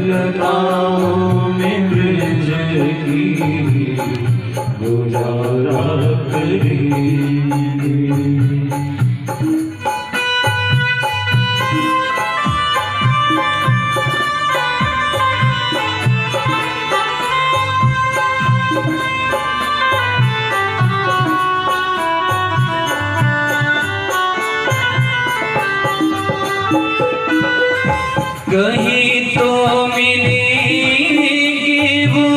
लताओं में ब्रज की गुजारा करेंगे। कहीं तो मिलेंगे वो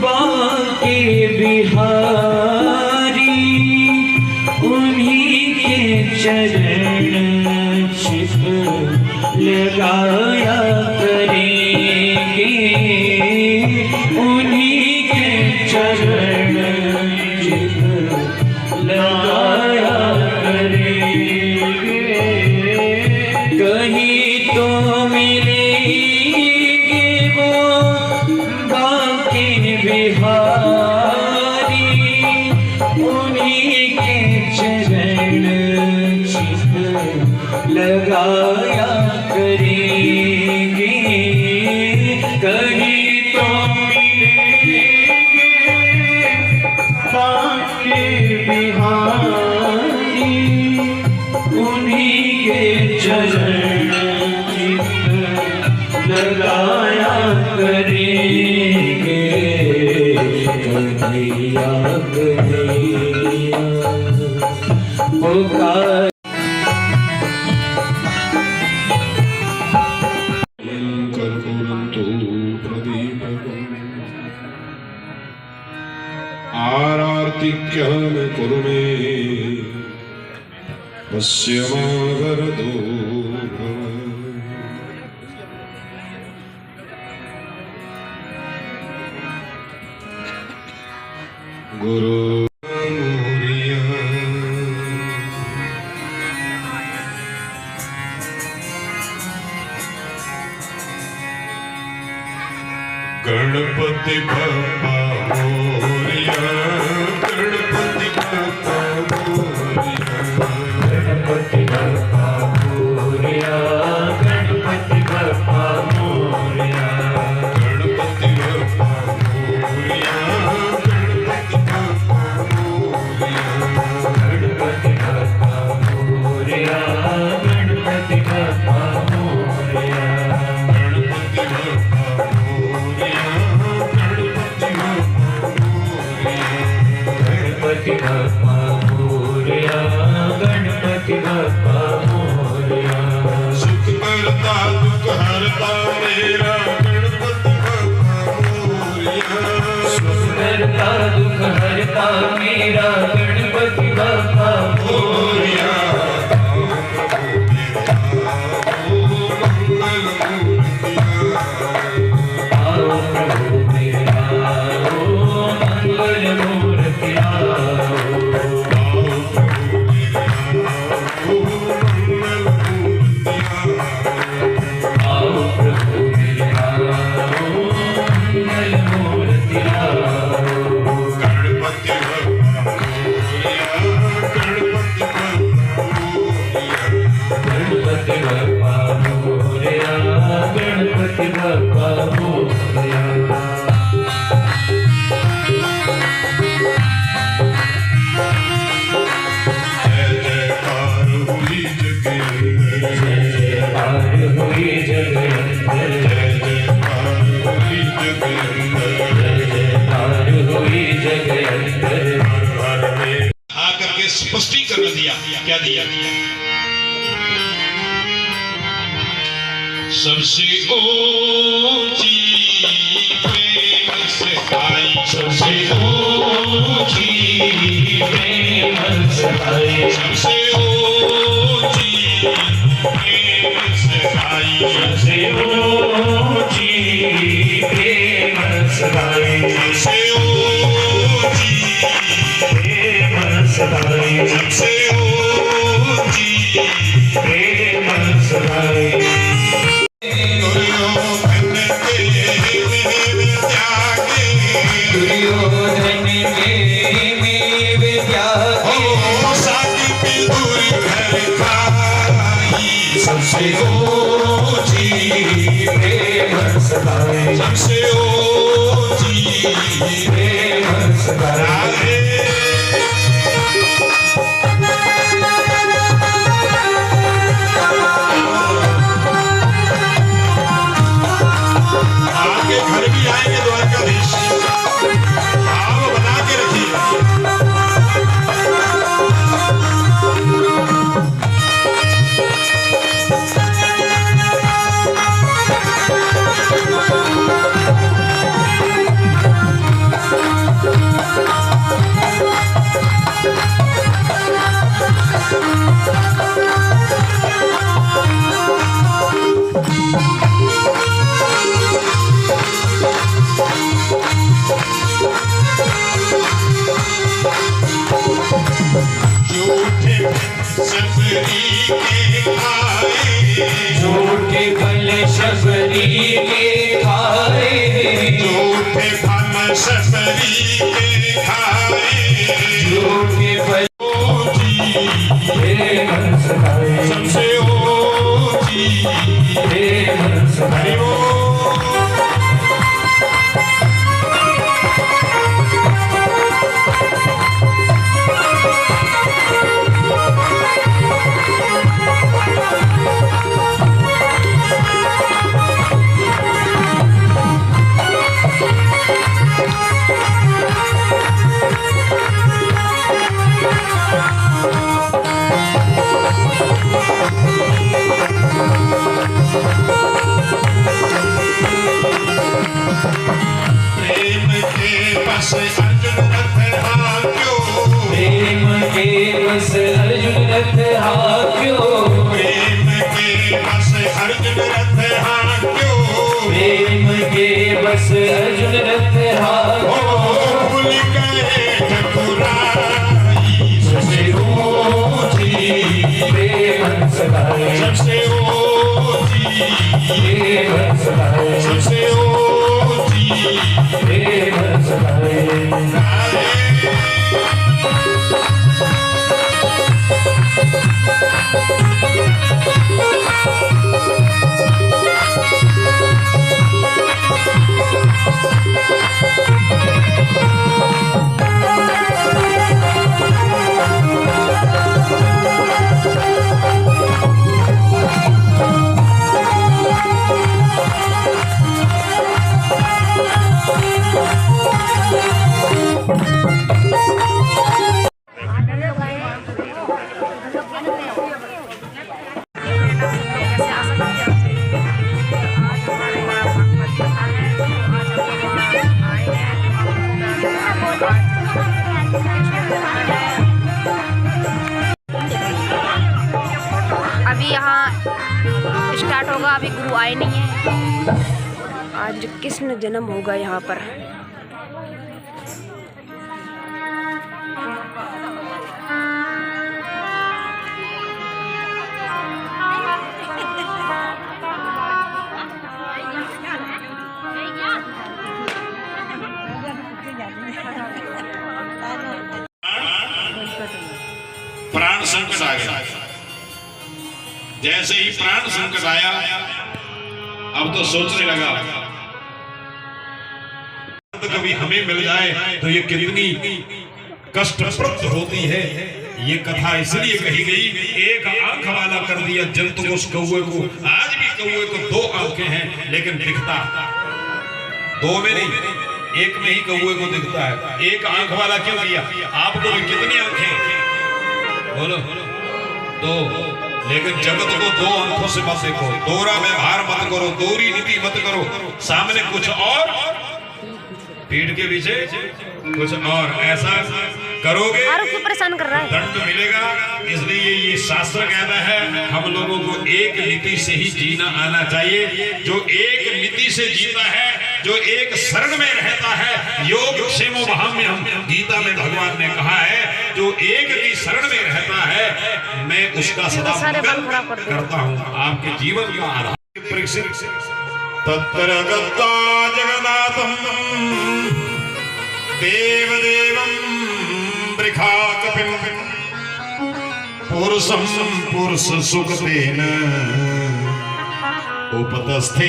बाके बिहारी, उन्हीं के चरण चित लगाया करेंगे, उन्हीं के चरण चित लगाया करेंगे। कहीं तो मिलेंगे वो बाके बिहारी, उन्हीं के चरण चित लगाया करेंगे। कहीं तो मिलेंगे बाके बिहारी, उन्हीं के चरण लगाया करेंगे। कन्हैया कन्हैया पुकार आरार्तिक्यं कुरु मे पश्यमागरदो भव। गुरु मोरिया गणपति बप्पा मोरिया, गणपति बप्पा मोरिया, गणपति बप्पा मोरिया, गणपति बप्पा मोरिया, गणपति बप्पा मोरिया, गणपति बप्पा मोरिया, गणपति बप्पा मोरिया, गणपति बप्पा मोरिया, गणपति बप्पा मोरिया, गणपति बप्पा मोरिया, गणपति बप्पा मोरिया, सुख करता दुख हरता मेरा गणपति बप्पा मोरिया, सुख करता दुख हरता मेरा गणपति बप्पा मोरिया। आओ प्रभु मेरा आओ मंगल मूर्ति आओ, आओ प्रभु मेरा आओ मंगल मूर्ति आओ। गणपति बप्पा मोरिया, गणपति बप्पा मोरिया, गणपति बप्पा मोरिया, गणपति बप्पा मोरिया। जय जयकार हुई जग अंदर, जय जयकार हुई जग अंदर, जय जयकार हुई जग अंदर, जय जयकार हुई जग अंदर। हर में आकर के स्पष्टीकरण दिया। क्या दिया? सबसे ऊंची प्रेम सगाई, सबसे ऊंची प्रेम सगाई, सबसे ऊंची प्रेम सगाई, सबसे ऊंची प्रेम सगाई, सबसे ऊंची प्रेम सगाई, सबसे ऊंची प्रेम सगाई। दुर्योधन के में त्यागे, साकी दूरी है खाई, सबसे सदाए सबसे ऊंची प्रेम सदाए राधे। आपके घर भी आएंगे द्वारकाधीश, आप बना के रखिए। झूठे फल शबरी के खाए झूठे फल शबरी के खाए झूठे फल प्रेम सदाए सबसे ऊंची प्रेम सदाए प्रेम के बस अर्जुन रथ हाक्यो प्रेम के बस अर्जुन रथ हाक्यो प्रेम के बस अर्जुन रथ हाक्यो प्रेम के बस अर्जुन रथ हाक्यो भूल गए ठकुराई सबसे ऊंची प्रेम सदाए सबसे ऊंची प्रेम सदाए सबसे ऊंची प्रेम सदाए अभी यहाँ स्टार्ट होगा, अभी गुरु आए नहीं है। आज कृष्ण जन्म होगा यहाँ पर। प्राण संकट आ गया। जैसे ही प्राण संकट आया, अब तो सोचने लगा तो कभी हमें मिल जाए तो ये कितनी कष्टप्रद होती है। ये कथा इसलिए कही गई, एक आंख वाला कर दिया जंतु को, उस कौवे को। आज भी कौवे को दो आंखें हैं लेकिन दिखता दो में नहीं, एक में ही कौवे को दिखता है। एक आंख वाला क्यों किया? आपको भी कितनी आंखें? बोलो दो। लेकिन जगत को दो आंखों से मत देखो, दोहरा व्यवहार मत करो, दोहरी नीति मत करो। सामने कुछ और, पीठ के पीछे कुछ और, ऐसा करोगे परेशान कर रहा है, दंड मिलेगा। इसलिए ये शास्त्र कहता है हम लोगों को एक नीति से ही जीना आना चाहिए। जो एक नीति से जीता है, जो एक शरण में रहता है, योग क्षेमो वहाम्यहम्, गीता में भगवान ने कहा है, जो एक की शरण में रहता है मैं उसका सदा मंगल करता हूँ। आपके जीवन का आधार तत्र गत्वा जगन्नाथं देवदेवं वृखाकपिं पुरुषं पुरुष सुखतेन उपतस्थे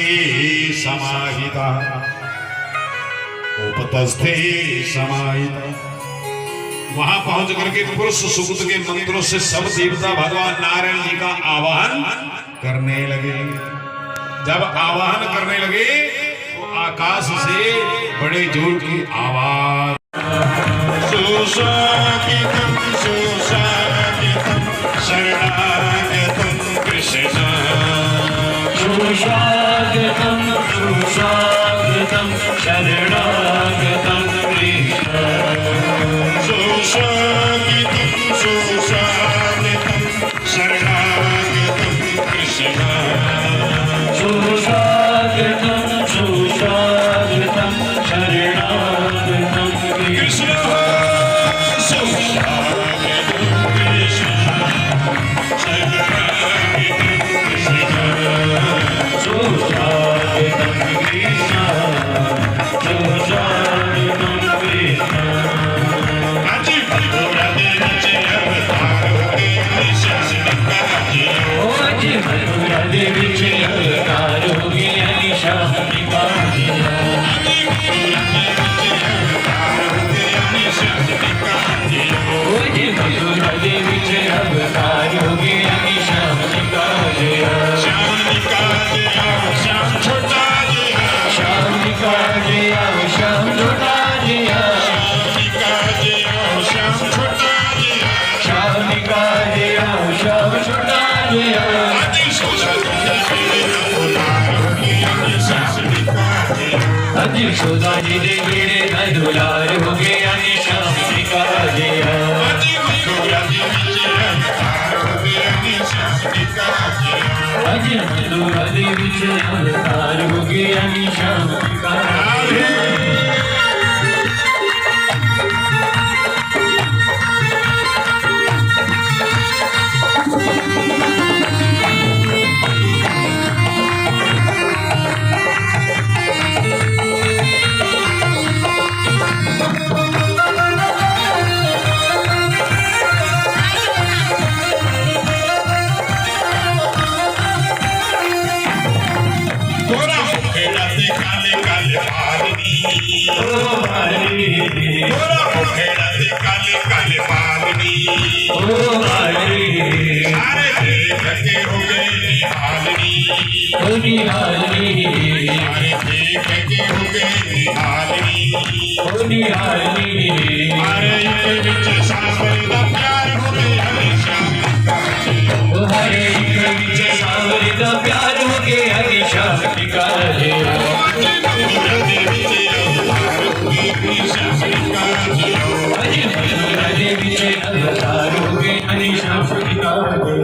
समाहिता, उपतस्थे समाहिता। वहां पहुंच करके पुरुष सुक्त के मंत्रों से सब देवता भगवान नारायण जी का आवाहन करने लगे। जब आवाहन करने लगे तो आकाश से बड़े जोर की आवाज, सुशाकितम सुशाकितम शरणागतम कृष्ण, सुशागतम सुशागतम शरणागतम कृष्ण, सुशाकितम सुशाकितम शरणागतम कृष्ण, सुशागतम सुशागतम शरणागतम कृष्ण, सुशाकितम कृष्ण शरणागतम कृष्ण, सुशागतम कृष्ण, सुशागतम कृष्ण। अजी भगोरा देवी चे अवतार होगे निशाचरिका जी, ओ जी भगोरा देवी चे अवतार होगे निशाचरिका जी, ओ जी भगोरा देवी चे अवतार होगे निशाचरिका जी, श्याम छोटा जी, श्याम निकाल जी आओ श्याम छोटा जी, श्याम छोटा जी, श्याम निकाल जी आओ श्याम छोटा जी, अति सुंदर अजी सुधा जी दे बेड़े न दुलार हो गया निशाम निकाल जी, अति भगोरा देवी चे अवतार होगे निशाचरिका जी, अजी मधुरा देवी चे अवतार हो गया निशाम निकाल जी। गोरा मुखेड़ा से काले काले बालनी, गोरा मुखेड़ा से काले काले बालनी, सारे देख के हो गए निहालनी, सारे देख के हो गए निहालनी, अरे ये बिच सावर दा प्यार हो गया हमेशा, प्यार हो गया निशाम निकाल जी, भगोरा देवी चे अवतार होगे निशाचरिका जी, अजी मधुरा देवी चे अवतार हो गया निशाम निकाल जी,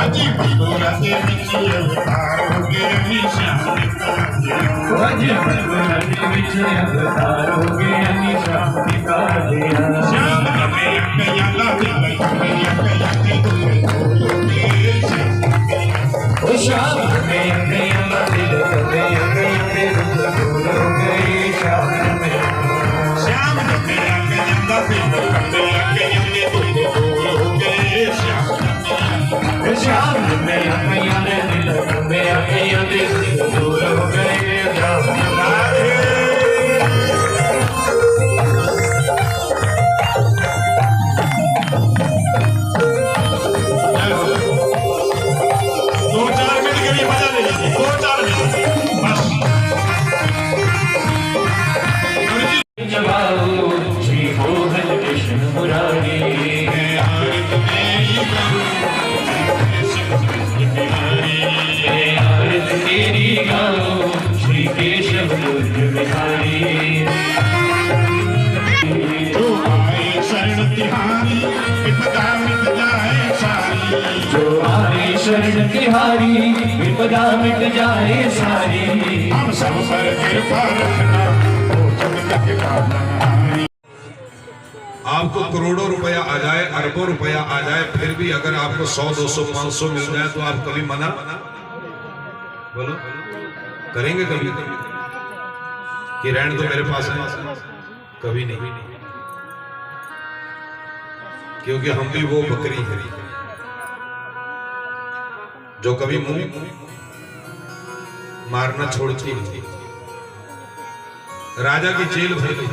अजी भगोरा देवी चे अवतार होगे निशाचरिका जी, अजी मधुरा देवी चे अवतार हो गया निशाम निकाल जी, श्याम में गया लागे गया के ओ श्याम में गया दिल गया दूर हो गए श्याम में, श्याम में गया दिल गया के दूर हो गए श्याम, श्याम में गया दिल गया दूर हो गए श्याम दो चार मिनट के लिए मजा ले लीजिए, 2-4 मिनट बस। जगाओ श्री मोहन कृष्ण मुरारी, आरत तेरी गाओ श्री केशव दुर्ग बिहारी, जो आए शरण तिहारी विपदा मिट जाए सारी, जो आए शरण तिहारी विपदा मिट जाए सारी, हम सब पर कृपा रखना वो जगत के पालनहारी। आपको करोड़ों रुपया आ जाए, अरबों रुपया आ जाए, फिर भी अगर आपको 100, 200, 500 मिल जाए तो आप कभी मना बोलो करेंगे कभी कि रहने दो मेरे पास है? कभी नहीं, क्योंकि हम भी वो बकरी हैं जो कभी मुंह मारना छोड़ती नहीं। राजा की जेल भर गई।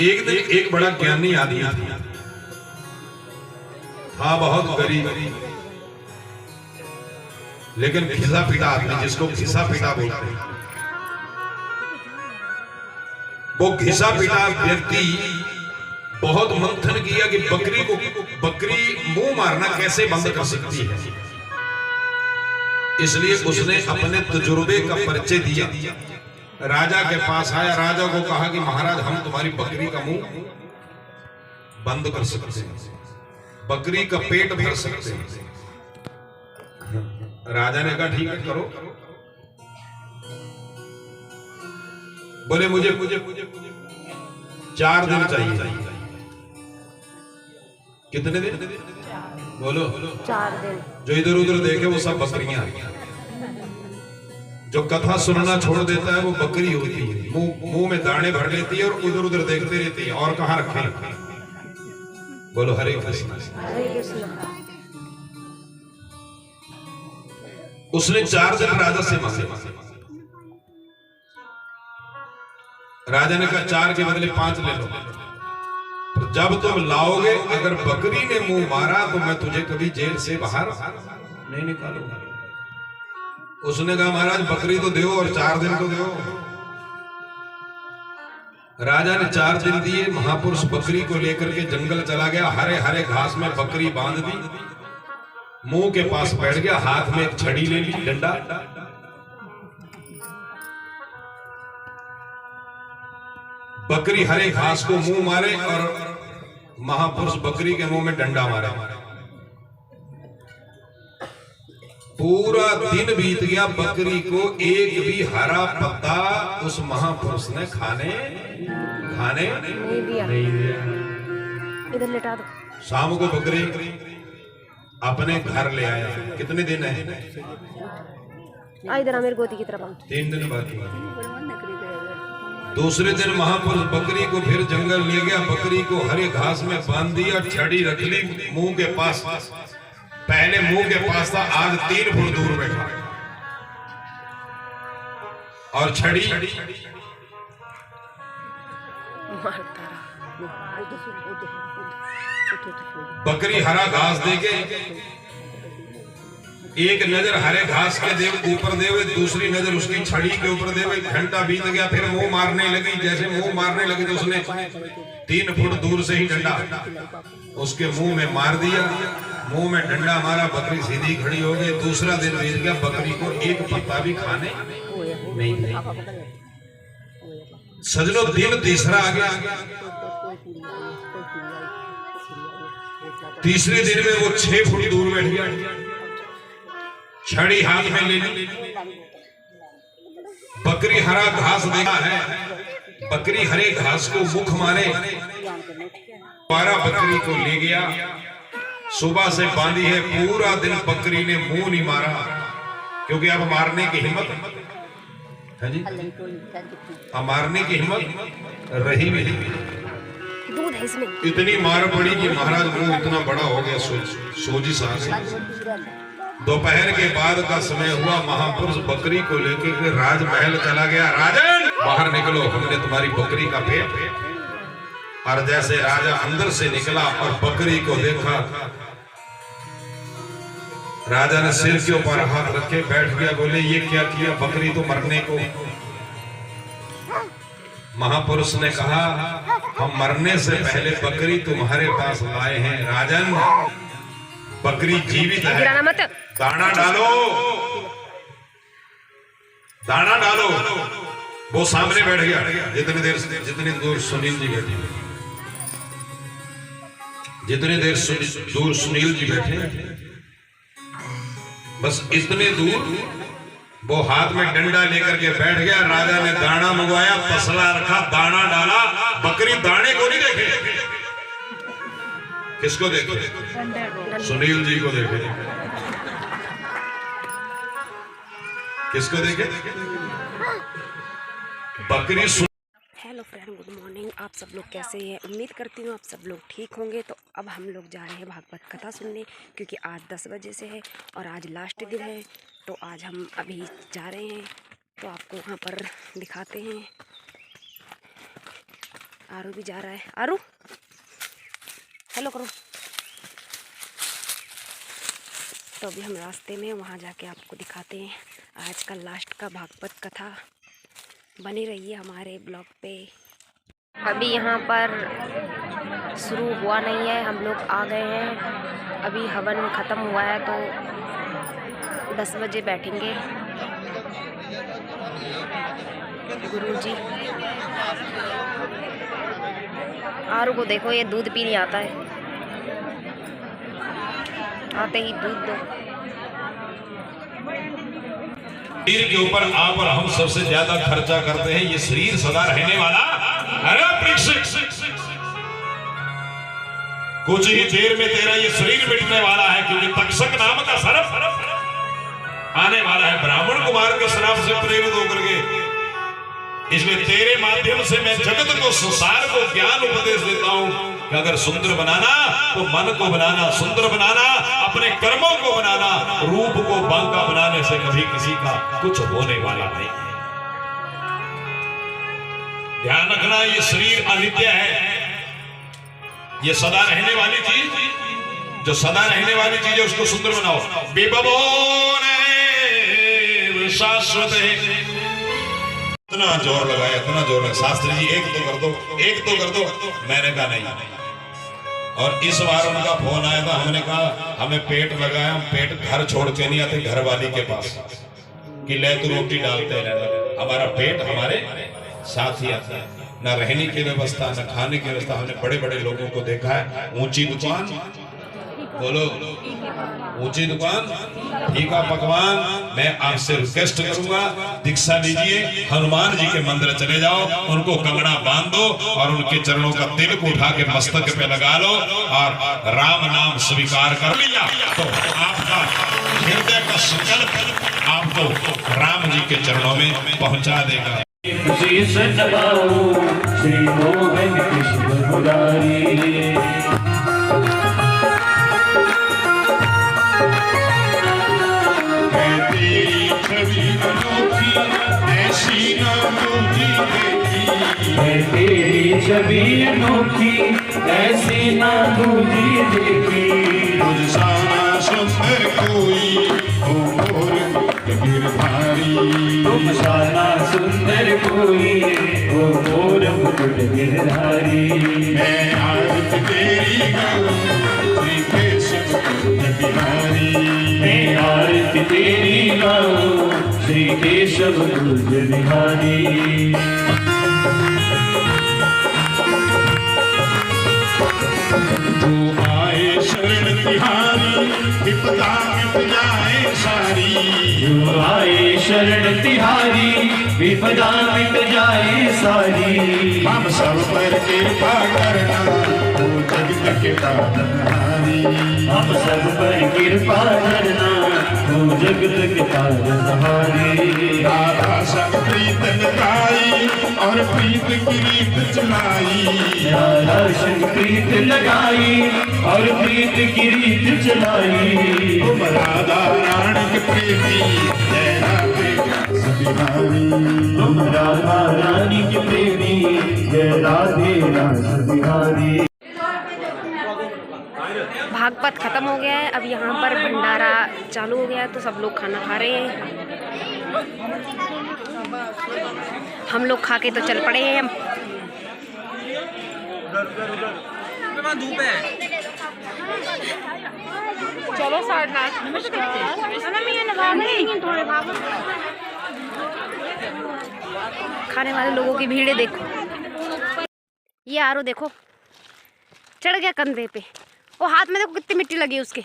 एक दिन एक बड़ा ज्ञानी आदमी था, बहुत गरीब, लेकिन घिसा पीटा आदमी, जिसको घिसा पीटा बोलते हैं। वो घिसा पीटा व्यक्ति बहुत मंथन किया कि बकरी मुंह मारना कैसे बंद कर सकती है। इसलिए उसने अपने तजुर्बे का परिचय दिया, राजा के पास आया। राजा को कहा कि महाराज, हम तुम्हारी बकरी का मुंह बंद कर सकते हैं, बकरी का पेट भर सकते हैं। राजा ने कहा ठीक है, करो। बोले मुझे 4 दिन चाहिए। कितने दिन? बोलो। 4 दिन। जो इधर उधर देखे वो सब बकरियां। जो कथा सुनना छोड़ देता है वो बकरी होती है, मुंह में दाने भर लेती है और उधर उधर देखते रहती है, और कहां रखे। बोलो हरे कृष्ण। हरे कृष्ण। उसने 4 दिन राजा से मांगे। राजा ने कहा 4 के बदले 5 ले लो, पर जब तुम लाओगे अगर बकरी ने मुंह मारा तो मैं तुझे कभी जेल से बाहर नहीं निकालूंगा। उसने कहा महाराज बकरी तो दो और 4 दिन तो दो। राजा ने 4 दिन दिए। महापुरुष बकरी को लेकर के जंगल चला गया। हरे हरे घास में बकरी बांध दी, मुंह के पास बैठ गया, हाथ में एक छड़ी ले ली, डंडा। बकरी हरे घास को मुंह मारे और महापुरुष बकरी के मुंह में डंडा मारा। पूरा दिन बीत गया, बकरी को एक भी हरा पत्ता उस महापुरुष ने खाने नहीं दिया। इधर लेटा दो। शाम को बकरी अपने घर ले आया। कितने दिन है? इधर मेरे गोदी की तरफ आओ। 3 दिन बाकी। दूसरे दिन महापुरुष बकरी को फिर जंगल ले गया। बकरी को हरे घास में बांध दिया, छड़ी रख ली मुंह के पास। पहले मुंह के पास था, आज 3 फुट दूर बैठा और छड़ी बकरी हरा घास देके एक नजर हरे घास के ऊपर देवे, दूसरी नजर उसकी छड़ी के ऊपर देवे। घंटा बीत गया, फिर मुंह मारने लगी। जैसे मुंह मारने लगी तो उसने 3 फुट दूर से ही डंडा उसके मुंह में मार दिया। मुंह में डंडा मारा, बकरी सीधी खड़ी हो गई। दूसरा दिन बीत गया, बकरी को एक पत्ता भी खाने नहीं दिया। सजनों, दिन तीसरा आ गया। तीसरे दिन में वो 6 फुट दूर बैठ गया, छड़ी हाथ में ले ली। बकरी हरा घास देखा है, बकरी हरे घास को मुख मारे। 12 बकरी को ले गया, सुबह से बांधी है। पूरा दिन बकरी ने मुंह नहीं मारा, क्योंकि अब मारने की हिम्मत है जी, अब मारने की हिम्मत रही भी नहीं। दूध है इसमें। इतनी मार पड़ी कि महाराज मुंह इतना बड़ा हो गया, सोजी सांस। दोपहर के बाद का समय हुआ, महापुरुष बकरी को लेकर राजमहल चला गया। राजन बाहर निकलो, हमने तुम्हारी बकरी का पेट। और जैसे राजा अंदर से निकला और बकरी को देखा, राजा ने सिर के ऊपर हाथ रखे बैठ गया। बोले ये क्या किया? बकरी तो मरने को। महापुरुष ने कहा हम मरने से पहले बकरी तुम्हारे पास लाए हैं। राजन, बकरी जीवित है, दाना डालो, दाना डालो। वो सामने बैठ गया। जितनी दूर सुनील जी बैठे, जितनी देर दूर सुनील जी बैठे, बस इतने दूर वो हाथ में डंडा लेकर के बैठ गया। राजा ने दाना मंगवाया, तसला रखा, दाना डाला। बकरी दाने को नहीं देखे, किसको देखे? सुनील जी को देखे। किसको देखे? बकरी। Hello friend, good morning. आप सब लोग कैसे हैं। उम्मीद करती हूँ आप सब लोग ठीक होंगे। तो अब हम लोग जा रहे हैं भागवत कथा सुनने, क्योंकि आज 10 बजे से है और आज लास्ट दिन है। तो आज हम अभी जा रहे हैं, तो आपको वहाँ पर दिखाते हैं। आरू भी जा रहा है। आरू हेलो करो। तो अभी हम रास्ते में वहाँ जाके आपको दिखाते हैं आज का लास्ट का भागवत कथा। बनी रहिए हमारे ब्लॉग पे। अभी यहाँ पर शुरू हुआ नहीं है, हम लोग आ गए हैं। अभी हवन ख़त्म हुआ है तो 10 बजे बैठेंगे गुरुजी। आरू को देखो, ये दूध पी नहीं आता है, आते ही दूध दो। शरीर के ऊपर आप और हम सबसे ज्यादा खर्चा करते हैं। ये शरीर सदा रहने वाला अरे कुछ ही देर में तेरा ये शरीर मिटने वाला है, क्योंकि तक्षक नाम का सर्प आने वाला है ब्राह्मण कुमार के श्राप से प्रेरित होकर के। इसलिए तेरे माध्यम से मैं जगत को, संसार को ज्ञान उपदेश देता हूं कि अगर सुंदर बनाना तो मन को बनाना, सुंदर बनाना अपने कर्मों को बनाना, रूप को बांका बनाने से कभी किसी का कुछ होने वाला नहीं है। ध्यान रखना, ये शरीर अनित्य है, ये सदा रहने वाली चीज, जो सदा रहने वाली चीज है उसको सुंदर बनाओ। विभवो शाश्वत है। इतना जोर लगाया, इतना जोर लगाया। शास्त्री जी एक तो कर दो, एक तो कर दो। मैंने कहा नहीं। और इस बार उनका फोन आया था, हमने कहा हमें पेट लगाया, हम पेट घर छोड़ के नहीं आते घर वाली के पास कि ले तू रोटी डालते रहना। हमारा पेट हमारे साथ ही आता है। न रहने की व्यवस्था, न खाने की व्यवस्था। हमने बड़े बड़े लोगों को देखा है, ऊंची दुकान, बोलो ऊंची दुकान, फीका पकवान। मैं आपसे रिक्वेस्ट करूंगा, दीक्षा लीजिए, हनुमान जी के मंदिर चले जाओ, उनको कंगना बांध दो और उनके चरणों का तिलक उठा के मस्तक पे लगा लो और राम नाम स्वीकार कर लिया तो आपका हृदय का संकल्प आपको राम जी के चरणों में पहुंचा देगा। शीश नवाओ श्री मोहन कृष्ण मुरारी। ऐसी ना दूजी देखी है, तेरी छवि अनोखी ऐसी ना दूजी देखी। तुझ सारा सुंदर कोई हो मोर गिरधारी। तुम सारा सुंदर कोई हो मोर मुकुट गिरधारी। मैं आरती तेरी गाऊं श्री केशव बिहारी। मैं आरती तेरी गाऊं श्री केशव बिहारी। जो आए शरण तिहारी विपदा मिट जाए सारी। जो आए शरण तिहारी विपदा मिट जाए सारी। हम सब पर कृपा करना ओ जगत के तारनहारी। हम सब पर कृपा करना ओ जगत के तारनहारी। राधा सब प्रीत लगाई और प्रीत की रीत चलाई। राधा संग प्रीत लगाई और प्रीत की रीत चलाई। तुम राधा रानी के प्रेमी जय राधे बिहारी। तुम राधा रानी के प्रेमी जय राधे बिहारी। भागवत ख़त्म हो गया है, अब यहाँ पर भंडारा चालू हो गया है, तो सब लोग खाना खा रहे हैं। हम लोग खा के तो चल पड़े हैं। धूप है। चलो सारनाथ। खाने वाले लोगों की भीड़ देखो। ये आरो देखो, चढ़ गया कंधे पे। वो हाथ में देखो कितनी मिट्टी लगी है उसके।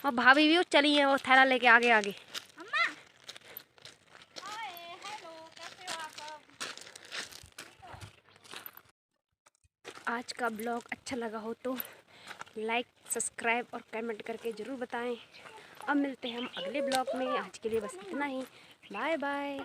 और भाभी भी वो चली है, वो थैला लेके आगे आगे। आज का ब्लॉग अच्छा लगा हो तो लाइक, सब्सक्राइब और कमेंट करके ज़रूर बताएं। अब मिलते हैं हम अगले ब्लॉग में। आज के लिए बस इतना ही। Bye bye.